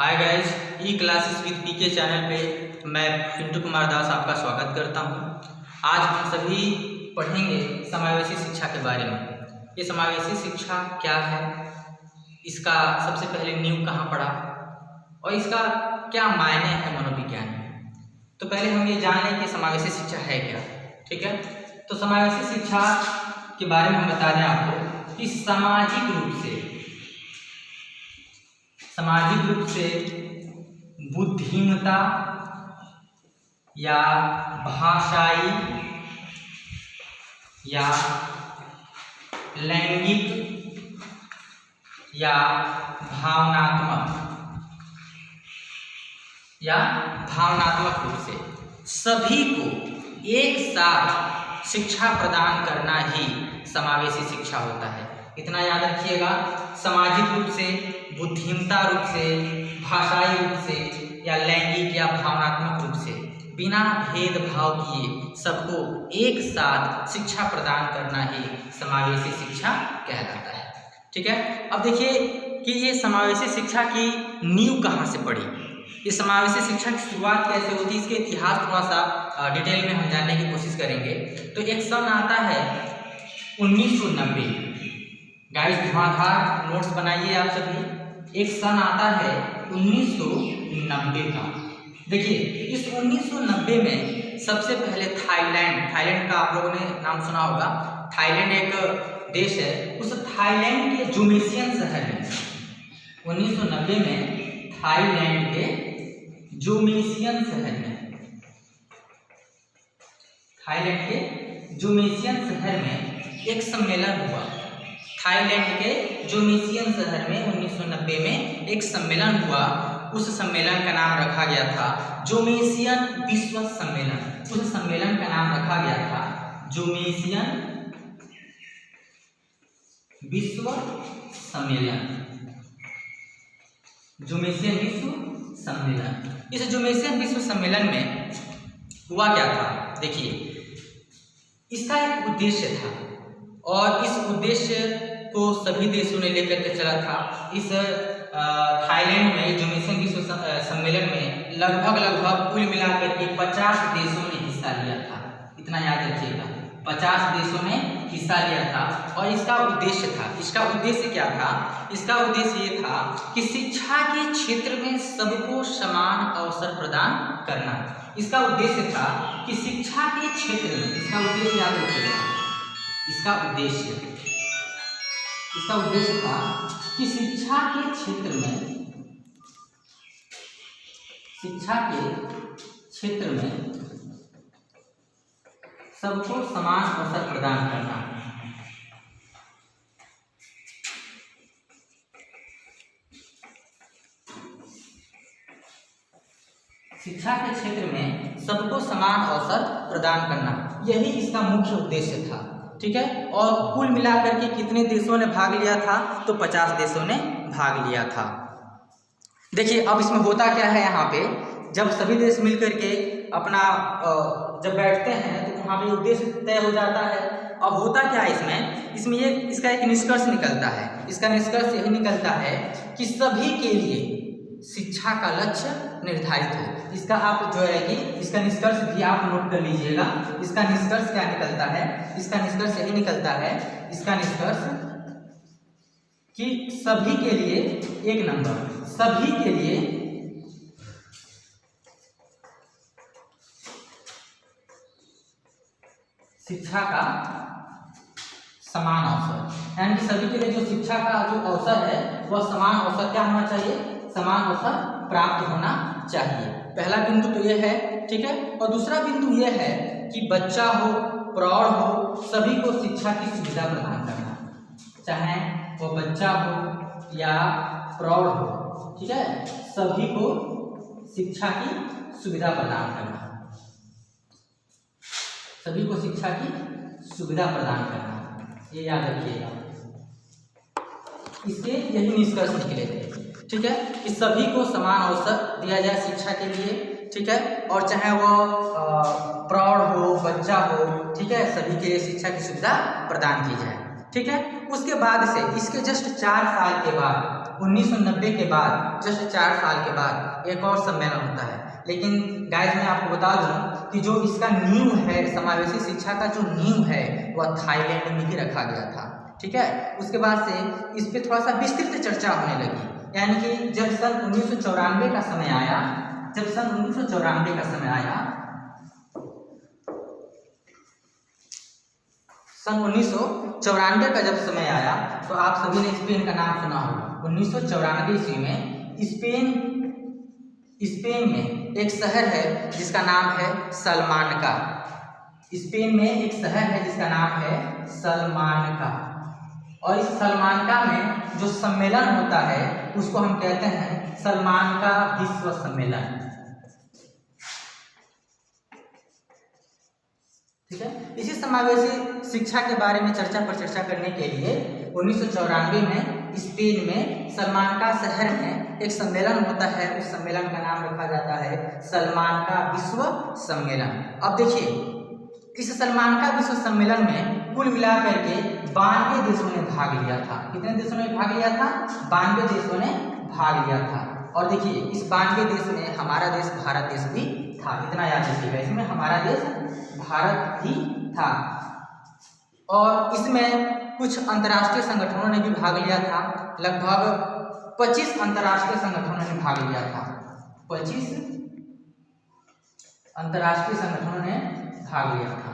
Hi guys, E classes with PK channel पे मैं पिंटू कुमार दास आपका स्वागत करता हूं। आज हम सभी पढ़ेंगे समावेशी शिक्षा के बारे में। ये समावेशी शिक्षा क्या है, इसका सबसे पहले नींव कहाँ पड़ा और इसका क्या मायने हैं मनोविज्ञान में। तो पहले हम ये जान लें कि समावेशी शिक्षा है क्या। ठीक है, तो समावेशी शिक्षा के बारे में हम बता दें आपको कि सामाजिक रूप से बुद्धिमत्ता या भाषाई या लैंगिक या भावनात्मक रूप से सभी को एक साथ शिक्षा प्रदान करना ही समावेशी शिक्षा होता है। इतना याद रखिएगा, सामाजिक रूप से, बुद्धिमत्ता रूप से, भाषाई रूप से या लैंगिक या भावनात्मक रूप से बिना भेदभाव किए सबको एक साथ शिक्षा प्रदान करना ही समावेशी शिक्षा कहलाता है। ठीक है, अब देखिए कि ये समावेशी शिक्षा की नींव कहाँ से पड़ी। ये समावेशी शिक्षा की शुरुआत कैसे होती है, इसके इतिहास थोड़ा सा डिटेल में हम जानने की कोशिश करेंगे। तो एक सन आता है 1990। गाइस धुआंधार नोट्स बनाइए आप सभी। एक सन आता है 1990 का। देखिए इस 1990 में सबसे पहले थाईलैंड का आप लोगों ने नाम सुना होगा। थाईलैंड एक देश है। उस थाईलैंड के जुमेसियन शहर में 1990 में थाईलैंड के जुमेसियन शहर में एक सम्मेलन हुआ। थाईलैंड के जुमेसियन शहर में 1990 में एक सम्मेलन हुआ। उस सम्मेलन का नाम रखा गया था जुमेसियन विश्व सम्मेलन। उस सम्मेलन का नाम रखा गया था जुमेसियन विश्व सम्मेलन। जुमेसियन विश्व सम्मेलन। इस जुमेसियन विश्व सम्मेलन में हुआ क्या था, देखिए इसका एक उद्देश्य था और इस उद्देश्य को सभी देशों ने लेकर के चला था। इस थाईलैंड में जुमेसियन विश्व सम्मेलन में लगभग कुल मिलाकर के 50 देशों ने हिस्सा लिया था। इतना याद रखिएगा, 50 देशों ने हिस्सा लिया था। और इसका उद्देश्य क्या था? इसका उद्देश्य ये था कि शिक्षा के क्षेत्र में सबको समान अवसर प्रदान करना। इसका उद्देश्य था कि शिक्षा के क्षेत्र में, इसका उद्देश्य याद रखिएगा, इसका उद्देश्य था कि शिक्षा के क्षेत्र में सबको समान अवसर प्रदान करना। शिक्षा के क्षेत्र में सबको समान अवसर प्रदान करना, यही इसका मुख्य उद्देश्य था। ठीक है, और कुल मिलाकर के कितने देशों ने भाग लिया था? तो 50 देशों ने भाग लिया था। देखिए अब इसमें होता क्या है, यहाँ पे जब सभी देश मिलकर के अपना जब बैठते हैं तो वहाँ पे उद्देश्य तय हो जाता है। अब होता क्या है इसमें ये इसका एक निष्कर्ष निकलता है। इसका निष्कर्ष यही निकलता है कि सभी के लिए शिक्षा का लक्ष्य निर्धारित हो। इसका आप जो है कि इसका निष्कर्ष भी आप नोट कर लीजिएगा। इसका निष्कर्ष क्या निकलता है? इसका निष्कर्ष यही निकलता है, इसका निष्कर्ष कि सभी के लिए, एक नंबर, सभी के लिए शिक्षा का समान अवसर, यानी कि सभी के लिए जो शिक्षा का जो अवसर है वह समान अवसर क्या होना चाहिए? समान अवसर प्राप्त होना चाहिए। पहला बिंदु तो यह है। ठीक है, और दूसरा बिंदु यह है कि बच्चा हो, प्रौढ़ हो, सभी को शिक्षा की सुविधा प्रदान करना, चाहे वो बच्चा हो या प्रौढ़ हो। ठीक है, सभी को शिक्षा की सुविधा प्रदान करना, सभी को शिक्षा की सुविधा प्रदान करना, ये याद रखिएगा। इसके यही निष्कर्ष निकले थे। ठीक है, कि सभी को समान अवसर दिया जाए शिक्षा के लिए। ठीक है, और चाहे वो प्रौढ़ हो, बच्चा हो, ठीक है, सभी के लिए शिक्षा की सुविधा प्रदान की जाए। ठीक है, उसके बाद से इसके जस्ट 4 साल के बाद 1990 के बाद जस्ट 4 साल के बाद एक और सम्मेलन होता है। लेकिन गाइस मैं आपको बता दूं कि जो इसका नींव है, समावेशी शिक्षा का जो नींव है वह थाईलैंड में ही रखा गया था। ठीक है, उसके बाद से इस पे थोड़ा सा विस्तृत चर्चा होने लगी। यानी कि जब सन 1994 का समय आया, सन 1994 का जब समय आया तो आप सभी ने स्पेन का नाम सुना होगा। 1994 ईस्वी में स्पेन में एक शहर है जिसका नाम है सलमानका। स्पेन में एक शहर है जिसका नाम है सलमानका, और इस सलमानका में जो सम्मेलन होता है उसको हम कहते हैं सलमानका विश्व सम्मेलन। ठीक है, इसी समावेशी शिक्षा के बारे में चर्चा पर चर्चा करने के लिए 1994 में स्पेन में सलमानका शहर में एक सम्मेलन होता है। उस सम्मेलन का नाम रखा जाता है सलमानका विश्व सम्मेलन। अब देखिए, इस सलमानका विश्व सम्मेलन में कुल मिलाकर के 92 देशों ने भाग लिया था। कितने देशों ने भाग लिया था? 92 देशों ने भाग लिया था। और देखिए, इस 92 देश में हमारा देश भारत देश भी था। इतना याद रखिएगा, इसमें हमारा देश भारत ही था। और इसमें कुछ अंतर्राष्ट्रीय संगठनों ने भी भाग लिया था। लगभग 25 अंतर्राष्ट्रीय संगठनों ने भाग लिया था। 25 अंतर्राष्ट्रीय संगठनों ने भाग लिया था।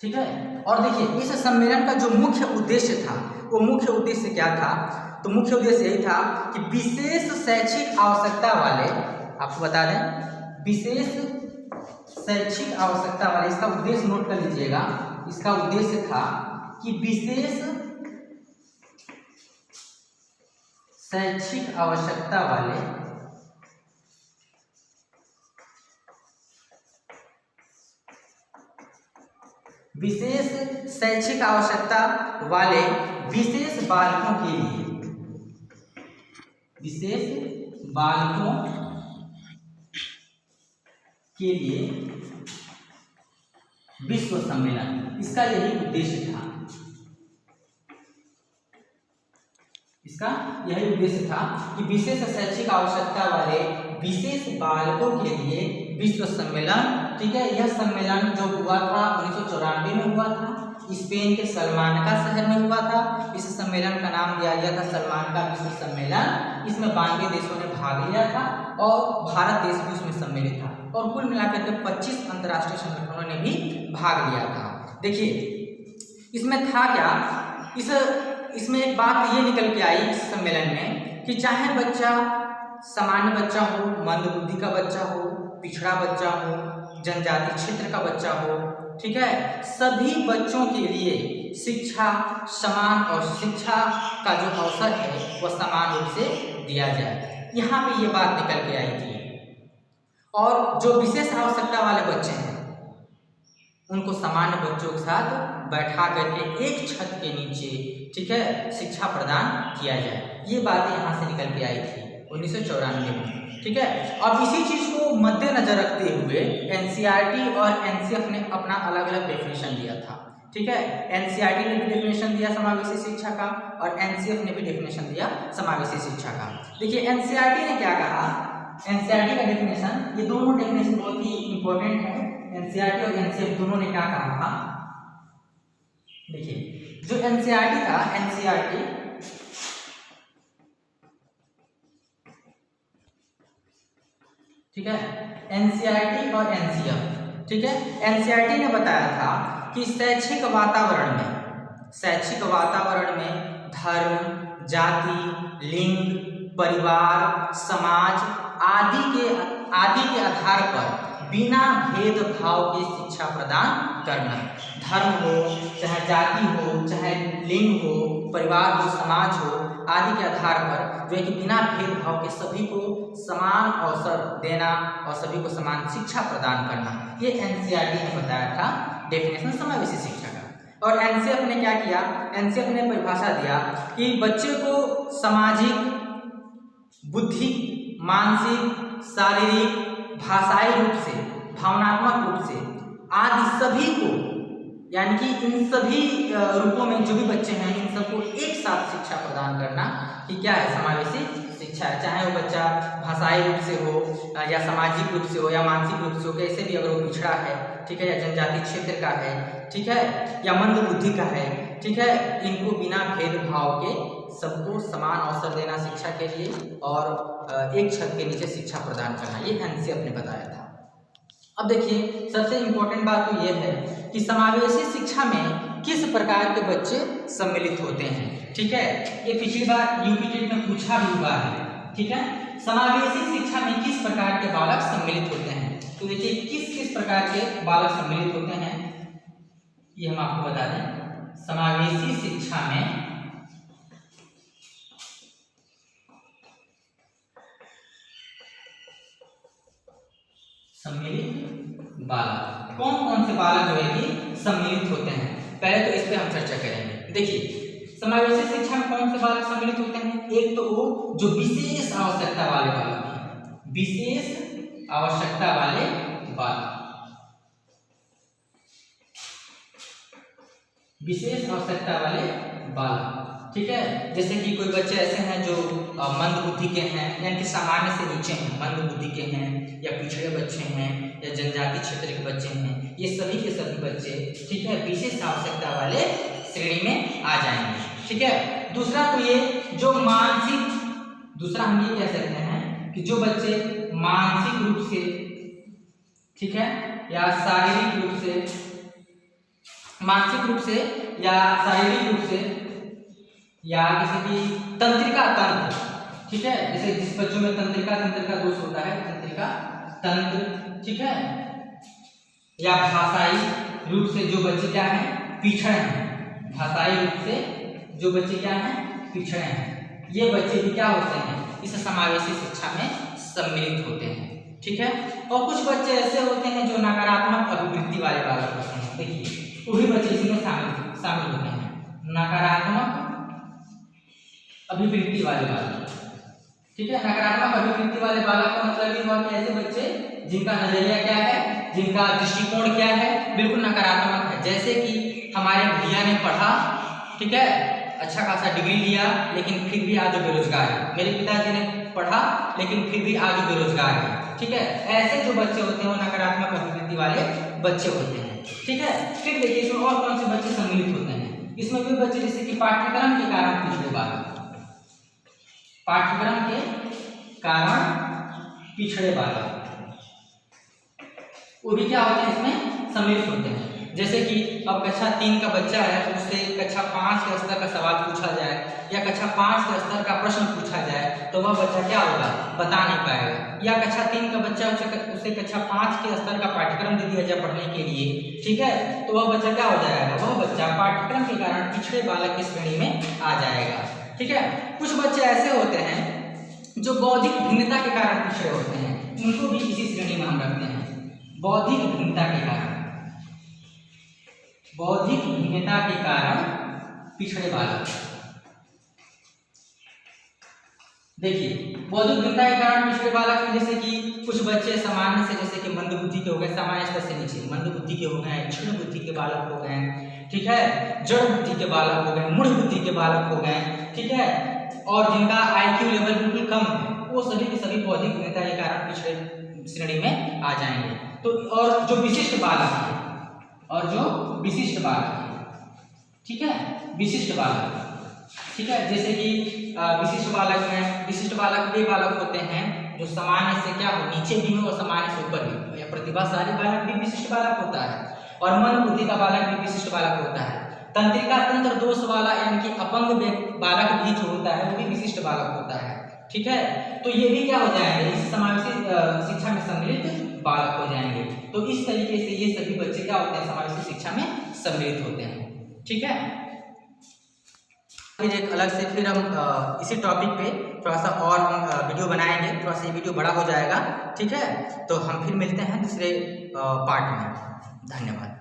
ठीक है, और देखिए, इस सम्मेलन का जो मुख्य उद्देश्य था, वो मुख्य उद्देश्य क्या था? तो मुख्य उद्देश्य यही था कि विशेष शैक्षिक आवश्यकता वाले, आपको बता दें, विशेष शैक्षिक आवश्यकता वाले, इसका उद्देश्य नोट कर लीजिएगा। इसका उद्देश्य था कि विशेष शैक्षिक आवश्यकता वाले विशेष बालकों के लिए, विश्व सम्मेलन, इसका यही उद्देश्य था। इसका यही उद्देश्य था कि विशेष शैक्षिक आवश्यकता वाले विशेष बालकों के लिए विश्व सम्मेलन। ठीक है, यह सम्मेलन जो हुआ था 1994 में हुआ था, स्पेन के सलमानका शहर में हुआ था। इस सम्मेलन का नाम दिया गया था सलमानका विश्व सम्मेलन। इसमें 92 देशों ने भाग लिया था और भारत देश भी उसमें सम्मिलित था, और कुल मिलाकर के 25 अंतर्राष्ट्रीय संगठनों ने भी भाग लिया था। देखिए, इसमें था क्या, इसमें एक बात ये निकल के आई इस सम्मेलन में कि चाहे बच्चा सामान्य बच्चा हो, मंदबुद्धि का बच्चा हो, पिछड़ा बच्चा हो, जनजाति क्षेत्र का बच्चा हो, ठीक है, सभी बच्चों के लिए शिक्षा समान और शिक्षा का जो अवसर है वह समान रूप से दिया जाए। यहाँ पे ये बात निकल के आई थी। और जो विशेष आवश्यकता वाले बच्चे हैं उनको सामान्य बच्चों के साथ बैठा करके एक छत के नीचे, ठीक है, शिक्षा प्रदान किया जाए। ये बातें यहाँ से निकल के आई थी 1994 में। ठीक है, अब इसी चीज को मद्देनजर रखते हुए एनसीईआरटी और एनसीएफ ने अपना अलग अलग डेफिनेशन दिया था। ठीक है, एनसीईआरटी ने भी डेफिनेशन दिया समावेशी शिक्षा का और एनसीएफ ने भी डेफिनेशन दिया समावेशी शिक्षा का। देखिए, एनसीईआरटी ने क्या कहा, एनसीईआरटी का डेफिनेशन, ये दोनों डेफिनेशन बहुत ही इंपॉर्टेंट है। एनसीईआरटी और एनसीएफ दोनों ने क्या कहा था, देखिए, जो एनसीईआरटी था, एनसीईआरटी ठीक है, एनसीईआरटी और एनसीएफ, ठीक है, एनसीईआरटी ने बताया था कि शैक्षिक वातावरण में धर्म, जाति, लिंग, परिवार, समाज आदि के आधार पर बिना भेदभाव के शिक्षा प्रदान करना। धर्म हो, चाहे जाति हो, चाहे लिंग हो, परिवार हो, समाज हो, आदि के आधार पर जो है कि बिना भेदभाव के सभी को समान अवसर देना और सभी को समान शिक्षा प्रदान करना, ये एनसीईआरटी ने बताया था डेफिनेशन समावेशी शिक्षा का। और एनसीएफ ने क्या किया, एनसीएफ ने परिभाषा दिया कि बच्चे को सामाजिक, बुद्धि, मानसिक, शारीरिक, भाषाई रूप से, भावनात्मक रूप से आदि सभी को यानी कि इन सभी रूपों में जो भी बच्चे हैं इन सबको एक साथ शिक्षा प्रदान करना कि क्या है समावेशी शिक्षा है। चाहे वो बच्चा भाषाई रूप से हो या सामाजिक रूप से हो या मानसिक रूप से हो, कैसे भी अगर वो पिछड़ा है, ठीक है, या जनजाति क्षेत्र का है, ठीक है, या मंद बुद्धि का है, ठीक है, इनको बिना भेदभाव के सबको समान अवसर देना शिक्षा के लिए और एक छत के नीचे शिक्षा प्रदान करना, ये हैंसेप ने बताया था। अब देखिए सबसे इम्पोर्टेंट बात तो ये है कि समावेशी शिक्षा में किस प्रकार के बच्चे सम्मिलित होते हैं, ठीक है, ये पिछली बार यूपीटेट में पूछा भी हुआ है, ठीक है। समावेशी शिक्षा में किस प्रकार के बालक सम्मिलित होते हैं, तो देखिए किस किस प्रकार के बालक सम्मिलित होते हैं ये हम आपको बता दें। समावेशी शिक्षा में सम्मिलित बालक कौन कौन से बालक जो है कि सम्मिलित होते हैं, पहले तो इस पे हम चर्चा करेंगे। देखिए समावेशी शिक्षा में कौन से बालक सम्मिलित होते हैं, एक तो वो जो विशेष आवश्यकता वाले बालक हैं, विशेष आवश्यकता वाले बालक, विशेष आवश्यकता वाले बालक, ठीक है। जैसे कि कोई बच्चे ऐसे हैं जो मंद बुद्धि के हैं, यानी कि सामान्य से नीचे हैं, मंद बुद्धि के हैं, या पिछड़े बच्चे हैं, या जनजाति क्षेत्र के बच्चे हैं, ये सभी के सभी बच्चे, ठीक है, विशेष आवश्यकता वाले श्रेणी में आ जाएंगे, ठीक है। दूसरा तो ये जो मानसिक, दूसरा हम ये कह सकते हैं कि जो बच्चे मानसिक रूप से, ठीक है, या शारीरिक रूप से, मानसिक रूप से या शारीरिक रूप से या किसी की तंत्रिका तंत्र, ठीक है, जैसे जिस बच्चों में तंत्रिका दोष होता है, तंत्रिका तंत्र, ठीक है, या भाषाई रूप से जो बच्चे क्या हैं पिछड़े हैं, भाषाई रूप से जो बच्चे क्या हैं पिछड़े हैं, ये बच्चे भी क्या होते हैं इस समावेशी शिक्षा में सम्मिलित होते हैं, ठीक है। और कुछ बच्चे ऐसे होते हैं जो नकारात्मक अभिवृत्ति वाले बालक होते हैं, देखिए वो भी बच्चे इसमें शामिल होते हैं, नकारात्मक अभिवृत्ति वाले बालक, ठीक है। नकारात्मक अभिवृत्ति वाले बालक का मतलब ये हुआ कि ऐसे बच्चे जिनका नजरिया क्या है, जिनका दृष्टिकोण क्या है, बिल्कुल नकारात्मक है। जैसे कि हमारे भैया ने पढ़ा, ठीक है, अच्छा खासा डिग्री लिया, लेकिन फिर भी आज बेरोजगार है, मेरे पिताजी ने पढ़ा लेकिन फिर भी आज बेरोजगार है, ठीक है। ऐसे जो बच्चे होते हैं वो नकारात्मक अभिवृत्ति वाले बच्चे होते हैं, ठीक है। फिर देखिए इसमें और कौन से बच्चे सम्मिलित होते हैं, इसमें भी बच्चे जैसे कि पाठ्यक्रम के कारण पिछड़े बालक, पाठ्यक्रम के कारण पिछड़े बालक, वो भी क्या होते हैं इसमें सम्मिलित होते हैं। जैसे कि अब कक्षा 3 का बच्चा है, उससे कक्षा 5 के स्तर का सवाल पूछा जाए या कक्षा 5 के स्तर का प्रश्न पूछा जाए तो वह बच्चा क्या होगा बता नहीं पाएगा, या कक्षा 3 का बच्चा उसे कक्षा 5 के स्तर का पाठ्यक्रम दे दिया जाए पढ़ने के लिए, ठीक है, तो वह बच्चा क्या हो जाएगा, वह बच्चा पाठ्यक्रम के कारण पिछड़े बालक की श्रेणी में आ जाएगा, ठीक है। कुछ बच्चे ऐसे होते हैं जो बौद्धिक भिन्नता के कारण पिछड़े होते हैं, उनको भी इसी श्रेणी में हम रखते हैं, बौद्धिक भिन्नता के कारण, बौद्धिक भिन्नता के कारण पिछड़े बालक। देखिए बौद्धिक भिन्नता के कारण पिछड़े बालक में जैसे कि कुछ बच्चे सामान्य से, जैसे कि मंद बुद्धि के हो गए, सामान्य स्तर से नीचे मंद बुद्धि के हो गए, क्षीण बुद्धि के बालक हो गए, ठीक है, जड़ बुद्धि के बालक हो गए, मूढ़ बुद्धि के बालक हो गए, ठीक है, और जिनका IQ लेवल बिल्कुल कम है, वो सभी के सभी बौद्धिक भिन्नता के कारण पिछड़े श्रेणी में आ जाएंगे। तो और जो विशिष्ट बालक है, और जो विशिष्ट बालक है, ठीक है, विशिष्ट बालक, ठीक है, जैसे कि विशिष्ट बालक में, विशिष्ट बालक वे बालक होते हैं जो सामान्य से क्या हो नीचे भी हो और सामान्य से ऊपर भी हो, या प्रतिभाशाली बालक भी विशिष्ट बालक होता है, और मंद बुद्धि का बालक भी विशिष्ट बालक होता है। तंत्रिका तंत्र दोष वाला यानी कि अपंग बालक भी जो होता है वो भी विशिष्ट बालक होता है, ठीक है। तो ये भी क्या हो जाएंगे इस समावेशी शिक्षा में सम्मिलित बालक हो जाएंगे। तो इस तरीके से ये सभी बच्चे क्या होते हैं समावेशी शिक्षा में सम्मिलित होते हैं, ठीक है। फिर एक अलग से फिर हम इसी टॉपिक पे थोड़ा सा और हम वीडियो बनाएंगे, थोड़ा सा ये वीडियो बड़ा हो जाएगा, ठीक है। तो हम फिर मिलते हैं दूसरे पार्ट में। धन्यवाद।